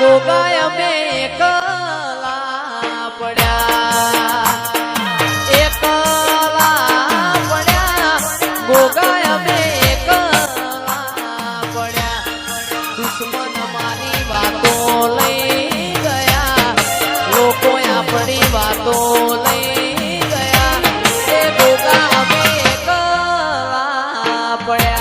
ગોગાય અમે એકલા પડ્યા, એકલા પડ્યા, ગોગાય અમે એકલા પડ્યા. દુશ્મન મારી વાતો લઈ ગયા, લોકો આપણી વાતો લઈ ગયા, એ ગોગા અમે એકલા પડ્યા.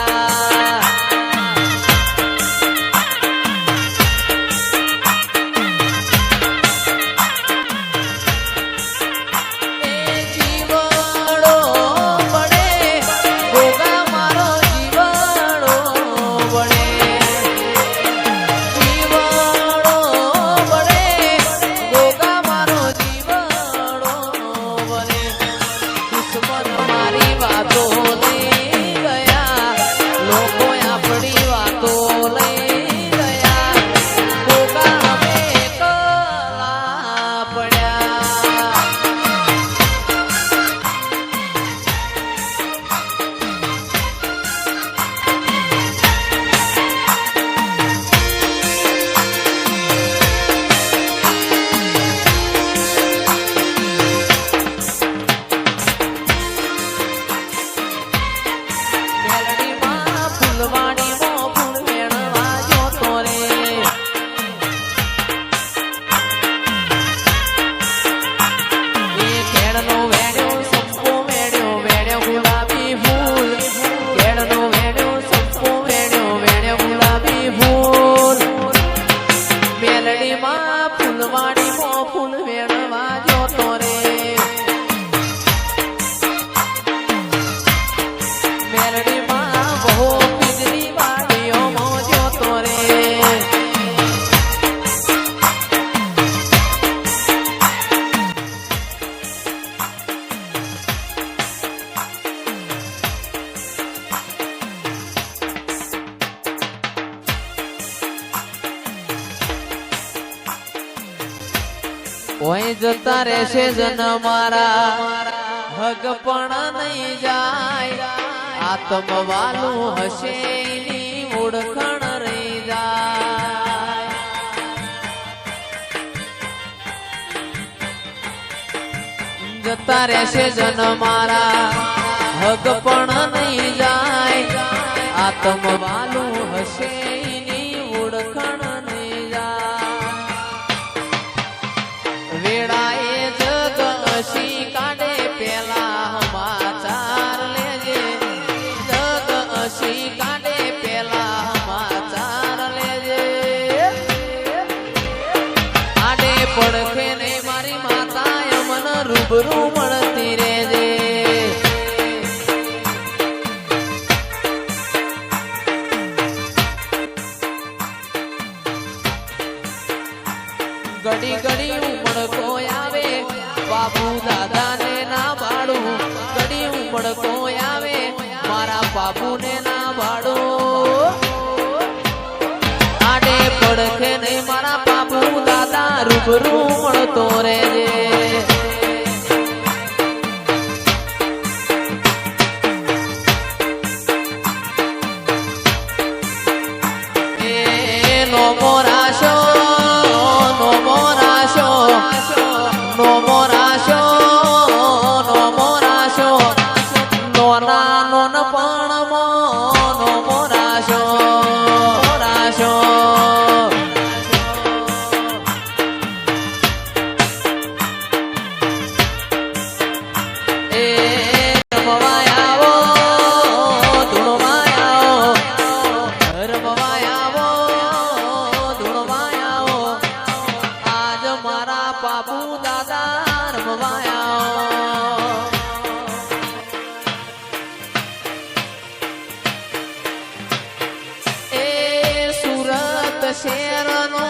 ઓય જતા રહેશે જન મારા હગ પણ નહીં જાય, આત્મવાલું હશે એની ઓળખણ રહી જાય. જતા રહેશે જન મારા હગ પણ નહીં જાય, આત્મવાલું હશે એની ઓળખણ નહીં જાય. વેળાએ જગ હસી કાઢે પેલા સમાચાર લેજે, જગ હસી કાઢે પેલા સમાચાર લેજે. આડે પડખે ને મારી માતા મન રૂબરૂ મળતી રેજે. ઘડી ઘડી ઉમળકો આવે બાપુ દાદા ને ના બાળું, ઘડી ઉમળકો આવે મારા બાપુ ને ના બાળું. આડે પડખે ને મારા બાપુ દાદા રૂબરૂ મળતો રહેજે. એ નો મોરાશો નો મોરાશો, નો મોરાશો, નો મોરાશો, નોના નોન પણ નો મોરાશો, મોરાશો. એ રમવાય આવો ધૂણવાય આવો, રમવાય આવો ધૂણવાય આવો, આજ મારા બાપુ દાદા રમવાય આવો. એ સુરત શહેરનો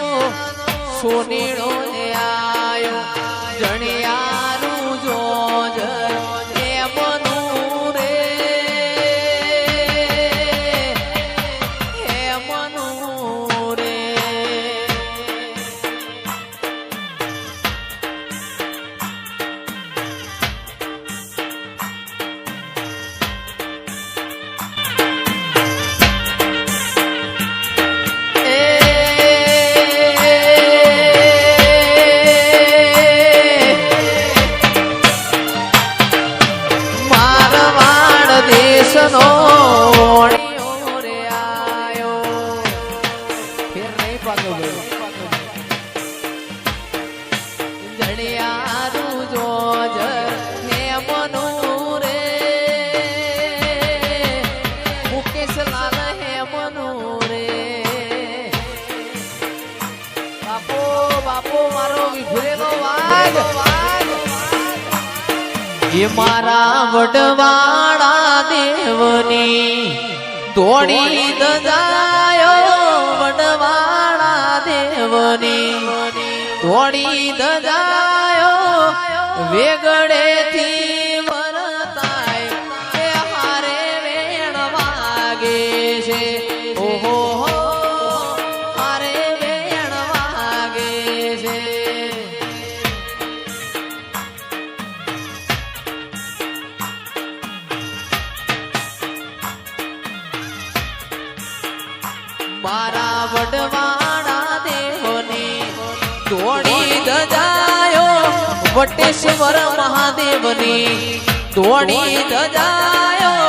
સોનીડો ને આયો, જણિયારું જોજર એમનું રે, એમનું રે. એ વિફરેલો વાઘ એ મારા વડવાળા દેવની તોડી દજાયો વડવાળા દેવની તોડી દજાયો વેગડેથી વરતાય એ હારે વેણ વાગે છે ઓહો હારે વેણ વાગે છે મારા વડવાળા દેવની તોડી દજાયો વટેશ્વર મહાદેવની તોડી દજાયો